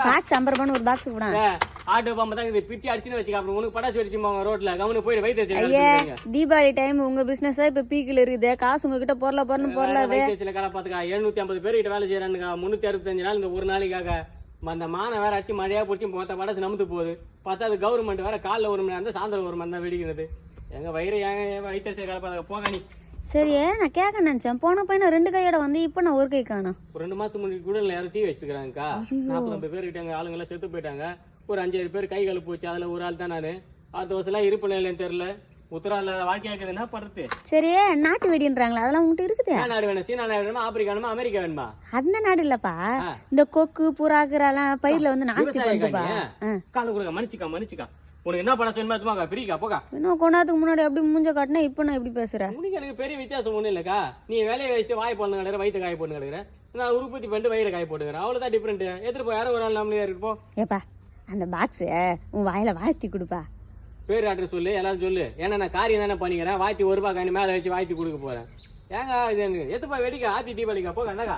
Box 50 ரூபான்னு ஒரு box கூட ஆட்டோ பம்பு தான் இது பிரிச்சு அடிச்சுன்னு வச்சுக்க. அப்புறம் உனக்கு பட்டாசு வெடிச்சு போங்க ரோட்ல கவனு போய் வயிற்று ஐயா தீபாவளி டைம் உங்க பிசினஸ் இப்ப பீக்கில் இருக்குது. காசு உங்ககிட்ட பொருளாது வயிற்று கால பாத்துக்கா. 750 பேர் கிட்ட வேலை செய்யறானுக்கா. 365 நாள் இந்த ஒரு நாளைக்காக அந்த மானை வேற அடிச்சு மழையா பிடிச்சி மொத்த பட்டாசு நமுத்து போகுது. பார்த்தா அது கவர்மெண்ட் வேற காலில் 1 மணி நேரம் சாயந்தரம் 1 மணி நேரம் வெடிக்கிறது. எங்க வயிறு ஏங்க வயிற்று கால பாத்துக்க போக நீ. சரி நான் கேட்க நினைச்சேன். போன பையன் 2 கையோட வந்து இப்ப நான் ஒரு கை காணும். ஒரு 2 மாசத்துக்கு முன்னாடி கூட யாரும் தீ வச்சுக்கிறாங்கக்கா. 40 பேர் கிட்ட ஆளுங்க எல்லாம் செத்து போயிட்டாங்க. ஒரு 5 பேர் கை கழு போச்சு. அதுல ஒரு ஆள் தான் நானு. அடுத்த வருஷம் இருப்பு நிலைன்னு தெரியல. உத்தரால வாழ்க்கையா இருக்குது என்ன பண்றது? சரி நாட்டு வெடின்றாங்களா அதெல்லாம் உங்ககிட்ட இருக்குது? நாடு வேணும், சீனா நாடு வேணுமா, ஆப்பிரிக்கா வேணுமா, அமெரிக்கா வேணுமா? அந்த நாடு இல்லப்பா. இந்த கொக்கு புறாக்குறலாம் பயிர்ல வந்து நாஸ்தி பண்ணுப்பா. கால கொடுக்க மன்னிச்சுக்கா. உனக்கு என்ன பண்ண சொல்லுமா ஃப்ரீக்கா போக்கா. இன்னும் கொண்டாதுக்கு முன்னாடி அப்படி மூஞ்ச காட்டினா இப்ப நான் எப்படி பேசுறேன்? உனக்கு எனக்கு பெரிய வித்தியாசம் ஒண்ணும் இல்லக்கா. நீ வேலையை வச்சுட்டு வாய் போடணும் கிடக்குற, வயிற்று காய போட்டு கிடக்குற. நான் உற்பத்தி பண்ணிட்டு வயிறு காய போட்டுக்கிறேன். அவ்வளவுதான் டிஃபரெண்ட். எடுத்துட்டு போ, யாரும் ஒரு நாள் நம்மளே இருப்போம். ஏப்பா அந்த பாக்ஸ் உன் வாயில வாழ்த்தி கொடுப்பா. பேர் ஆர்டர் சொல்லு, எல்லாரும் சொல்லு. ஏன்னா நான் காரியம் தானே பண்ணிக்கிறேன். வாய்த்தி 1 ரூபாய் காணி மேலே வச்சு வாய்த்தி கொடுக்க போறேன். ஏங்க இது எத்துப்பா வெடிக்கா ஆத்தி தீபாவளிக்கா போக என்னக்கா.